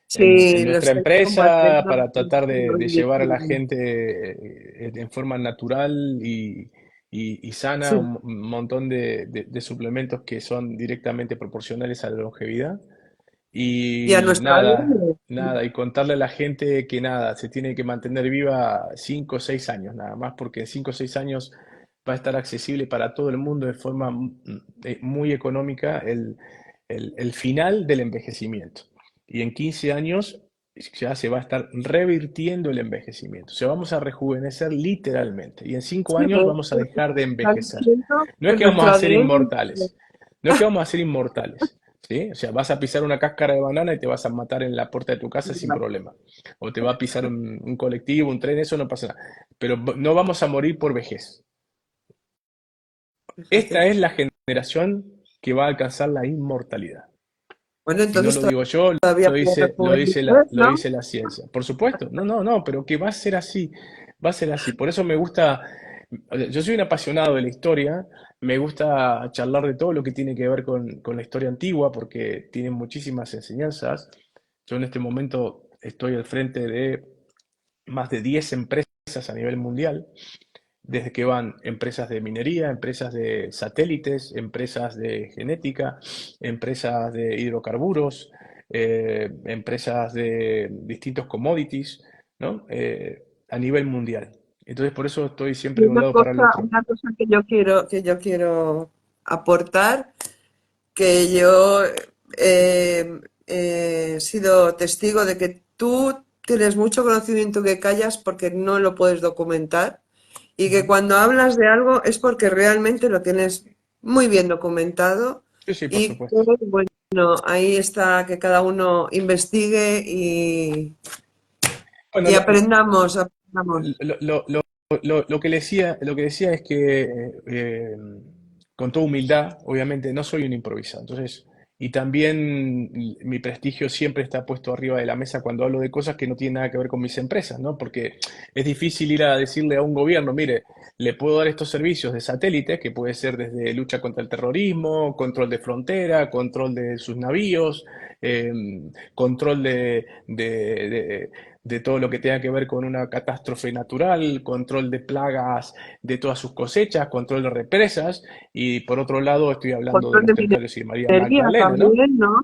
Sí, lo nuestra estoy empresa compartiendo. para tratar de llevar a la gente en forma natural y sana Sí, un montón de suplementos que son directamente proporcionales a la longevidad. y a Y nuestra nada, ADN. nada, y contarle a la gente que nada, se tiene que mantener viva 5 o 6 años nada más, porque en 5 o 6 años va a estar accesible para todo el mundo de forma muy económica el final del envejecimiento. Y en 15 años ya se va a estar revirtiendo el envejecimiento. O sea, vamos a rejuvenecer literalmente. Y en 5 Sí, años vamos a dejar de están envejecer. diciendo No es que que vamos nuestro a ser ADN. inmortales. No es que vamos a ser inmortales. ¿Sí? O sea, vas a pisar una cáscara de banana y te vas a matar en la puerta de tu casa sin problema. O te va a pisar un colectivo, un tren, eso no pasa nada. Pero no vamos a morir por vejez. Esta Fíjate. es la generación que va a alcanzar la inmortalidad. Bueno, Y no entonces lo digo yo, todavía puede rejuvenecer, lo ¿no? dice la ciencia. Por supuesto, no, no, no, pero que va a ser así, va a ser así. Por eso me gusta, yo soy un apasionado de la historia, me gusta charlar de todo lo que tiene que ver con la historia antigua, porque tiene muchísimas enseñanzas. Yo en este momento estoy al frente de más de 10 empresas a nivel mundial, desde que van empresas de minería, empresas de satélites, empresas de genética, empresas de hidrocarburos, empresas de distintos commodities, ¿no? A nivel mundial. Entonces, por eso estoy Y siempre de un lado para el otro. una cosa que yo quiero aportar, que yo he sido testigo de que tú tienes mucho conocimiento que callas porque no lo puedes documentar y que Ujú. cuando hablas de algo es porque realmente lo tienes muy bien documentado Sí, sí, por y que, supuesto. bueno, ahí está que cada uno investigue y Bueno, aprendamos. lo, lo- lo- lo que decía es que, con toda humildad, obviamente, no soy un improvisado. Entonces, y también mi prestigio siempre está puesto arriba de la mesa cuando hablo de cosas que no tienen nada que ver con mis empresas, ¿no? Porque es difícil ir a decirle a un gobierno, mire, le puedo dar estos servicios de satélite, que puede ser desde lucha contra el terrorismo, control de frontera, control de sus navíos, eh, control de todo lo que tenga que ver con una catástrofe natural, control de plagas de todas sus cosechas, control de represas, y por otro lado estoy hablando de Control los de templarios y María minería Magdalena, ¿no? también, ¿no?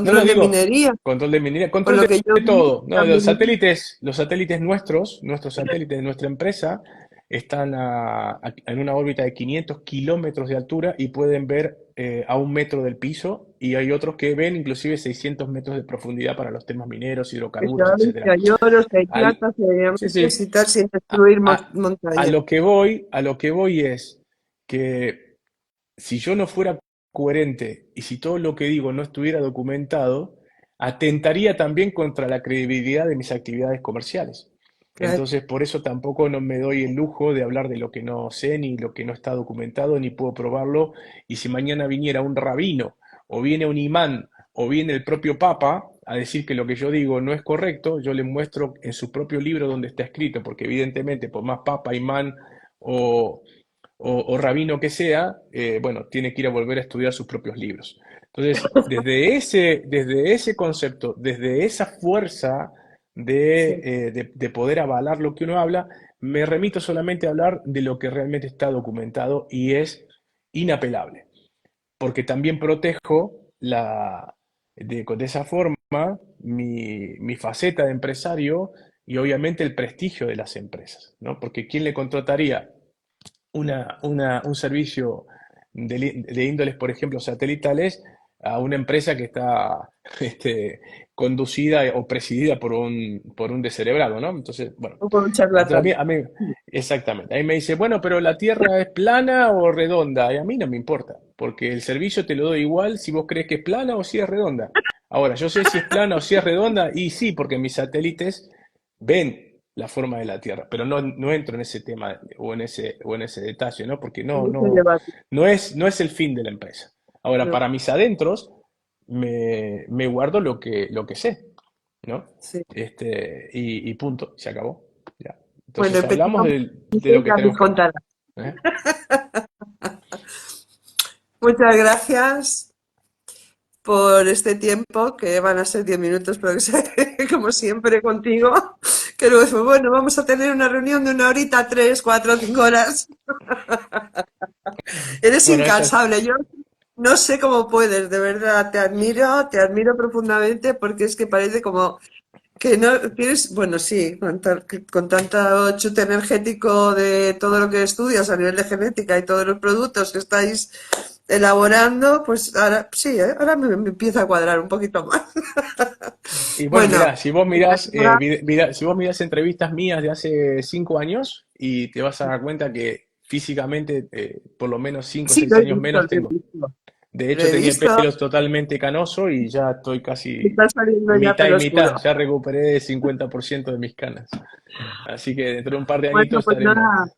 No, no Control de digo minería, control de minería, por control lo que yo de vi todo. No, también. los satélites nuestros satélites de nuestra empresa están en una órbita de 500 kilómetros de altura y pueden ver a 1 metro del piso, y hay otros que ven inclusive 600 metros de profundidad para los temas mineros, Que hidrocarburos, saben si etcétera. hay oro, si hay Al, plata, si hay sí, sí. diamantes y tal, sin A, destruir a- a montañas. lo que voy es que si yo no fuera coherente y si todo lo que digo no estuviera documentado, atentaría también contra la credibilidad de mis actividades comerciales. claro, Entonces, por eso tampoco no me doy el lujo de hablar de lo que no sé, ni lo que no está documentado, ni puedo probarlo. Y si mañana viniera un rabino, o viene un imán, o viene el propio papa a decir que lo que yo digo no es correcto, yo le muestro en su propio libro donde está escrito, porque evidentemente, por más papa, imán o, o rabino que sea, bueno, tiene que ir a volver a estudiar sus propios libros. Entonces, desde ese concepto, desde esa fuerza sí, de poder avalar lo que uno habla, me remito solamente a hablar de lo que realmente está documentado y es inapelable, porque también protejo de esa forma mi faceta de empresario y obviamente el prestigio de las empresas, ¿no? Porque ¿quién le contrataría un servicio de índoles, por ejemplo, satelitales a una empresa que está este, conducida o presidida por un descerebrado, ¿no? Entonces, bueno, o por un entonces charlatán. exactamente, ahí me dice, bueno, pero la Tierra es plana o redonda, y a mí no me importa, porque el servicio te lo doy igual si vos crees que es plana o si es redonda. Ahora, yo sé si es plana o si es redonda, y sí, porque mis satélites ven la forma de la Tierra, pero no entro en ese tema o en ese detalle, ¿no? Porque En ese debate, no es el fin de la empresa. Ahora, no, para mis adentros, me guardo lo que sé, ¿no? sí. Y punto, se acabó. Ya. Bueno, Entonces el petit hablamos comité de lo que ya nos tenemos que hablar. contará. ¿Eh? Muchas gracias por este tiempo, que van a ser 10 minutos, pero que sea, como siempre contigo, que luego fue, bueno, vamos a tener una reunión de una horita, 3, 4, 5 horas. Eres Bueno, esa es, incansable, yo no sé cómo puedes, de verdad, te admiro profundamente porque es que parece como que no tienes, bueno, sí, con tanto chute energético de todo lo que estudias a nivel de genética y todos los productos que estáis elaborando, pues ahora sí, ahora me empieza a cuadrar un poquito más. y bueno, Bueno, mirá, si vos mira, mirás, si vos mirás entrevistas mías de hace 5 años y te vas a dar cuenta que físicamente por lo menos 5 o sí, 6 años menos lo he tengo. visto, De lo hecho, he tenía el visto, pelo totalmente canoso y ya estoy me casi está saliendo ya mitad y pelo mitad. oscuro. Ya recuperé el 50% de mis canas. Así que dentro de un par de Bueno, añitos pues estaremos. nada,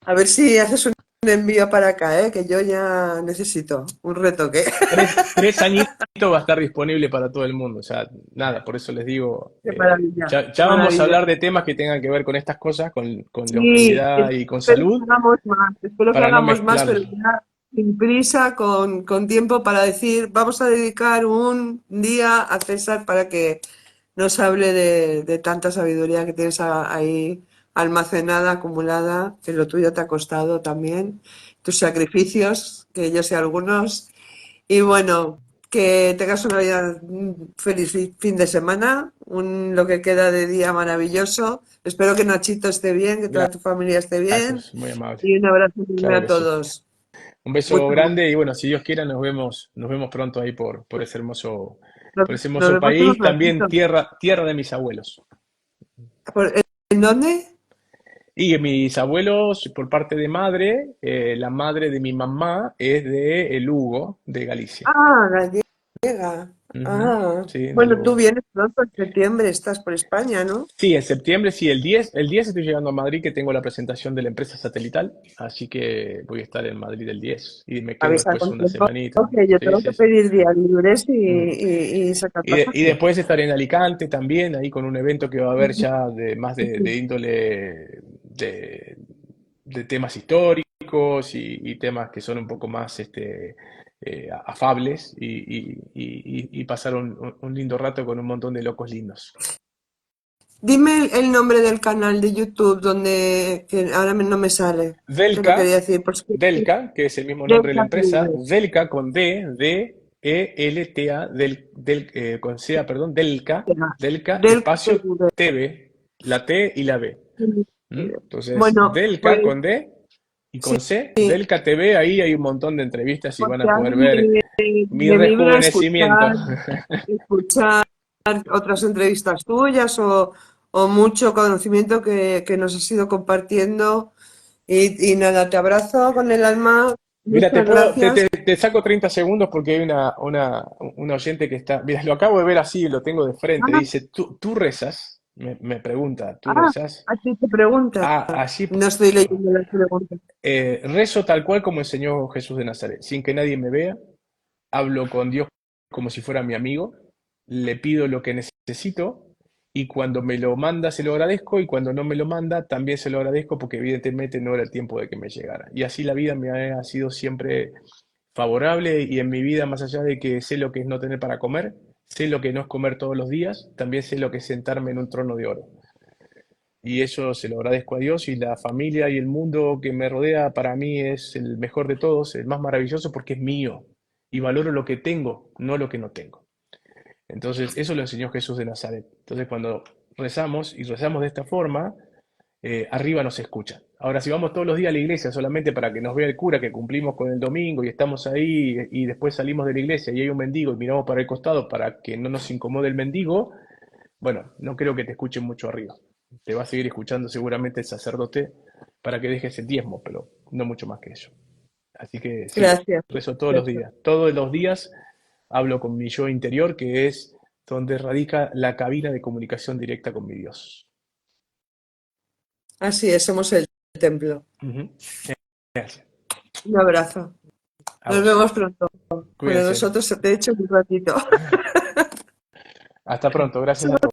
a ver si haces un envío para acá, que yo ya necesito un retoque. 3 añitos va a estar disponible para todo el mundo. O sea, nada, por eso les digo, Qué maravilla, qué ya vamos a maravilla. hablar de temas que tengan que ver con estas cosas, con Sí, longevidad y con espero salud, que para no hagamos más, mezclar. pero ya sin prisa, con tiempo para decir, vamos a dedicar un día a César para que nos hable de tanta sabiduría que tienes ahí almacenada, acumulada, que lo tuyo te ha costado también, tus sacrificios, que yo sé algunos, y bueno, que tengas una vida, un feliz fin de semana, lo que queda de día maravilloso. Espero que Nachito esté bien, que toda tu familia esté bien. Gracias, muy amable. Y un abrazo enorme Claro a que sí. todos. Un beso Mucho gusto. grande y bueno, si Dios quiera nos vemos pronto ahí Nos, por ese nos hermoso vemos en un país, también ratito. tierra de mis abuelos. ¿En dónde? Y mis abuelos, por parte de madre, la madre de mi mamá es de Lugo, de Galicia. Ah, gallega. Ujú, Ah, sí, de bueno, tú Lugo. vienes pronto en septiembre, estás por España, ¿no? Sí, en septiembre, sí, el 10 estoy llegando a Madrid, que tengo la presentación de la empresa satelital, así que voy a estar en Madrid el 10 y me quedo Avisa después con una tiempo, semanita. que yo Sí, tengo que sí, sí. pedir días libres Mm. y sacar Y pasaje. después estaré en Alicante también, ahí con un evento que va a haber ya de más de índole de, de temas históricos y temas que son un poco más afables y pasar un lindo rato con un montón de locos lindos. Dime el nombre del canal de YouTube donde que ahora no me sale. Te lo Delca, quería decir, por si Delca, que es el mismo nombre de la Delta empresa, TV. Delca con D-E-L-T-A, con C, perdón, Delca, Delca, Delta espacio TV. TV, la T y la B. ¿Mm? Entonces, Bueno, Delca pues con D y sí, con C, Delca TV, ahí hay un montón de entrevistas y van porque a a poder mí ver mi me vibra rejuvenecimiento. escuchar otras entrevistas tuyas o mucho conocimiento que nos has ido compartiendo. Y nada, te abrazo con el alma Mira, Muchas gracias. te saco 30 segundos porque hay una oyente que está, mira, lo acabo de ver así, lo tengo de frente, Ah, dice, ¿tú rezas? Me pregunta, ¿tú ah, rezas? así te pregunta. Ah, así, No estoy leyendo las preguntas. rezo tal cual como enseñó Jesús de Nazaret, sin que nadie me vea, hablo con Dios como si fuera mi amigo, le pido lo que necesito y cuando me lo manda se lo agradezco y cuando no me lo manda también se lo agradezco porque evidentemente no era el tiempo de que me llegara. Y así la vida me ha sido siempre favorable y en mi vida, más allá de que sé lo que es no tener para comer, sé lo que no es comer todos los días, también sé lo que es sentarme en un trono de oro. Y eso se lo agradezco a Dios y la familia y el mundo que me rodea para mí es el mejor de todos, el más maravilloso porque es mío y valoro lo que tengo, no lo que no tengo. Entonces, eso lo enseñó Jesús de Nazaret. Entonces, cuando rezamos y rezamos de esta forma, arriba nos escuchan. Ahora, si vamos todos los días a la iglesia solamente para que nos vea el cura que cumplimos con el domingo y estamos ahí y después salimos de la iglesia y hay un mendigo y miramos para el costado para que no nos incomode el mendigo, bueno, no creo que te escuchen mucho arriba. Te va a seguir escuchando seguramente el sacerdote para que dejes el diezmo, pero no mucho más que eso. Así que sí, Gracias. rezo todos los Perfecto. días. Todos los días hablo con mi yo interior, que es donde radica la cabina de comunicación directa con mi Dios. Así es, somos el templo. Ujú. Gracias. Un abrazo. A Nos vos. vemos pronto. Bueno, Cuídense. nosotros te he hecho un ratito. Hasta pronto. Gracias a todos.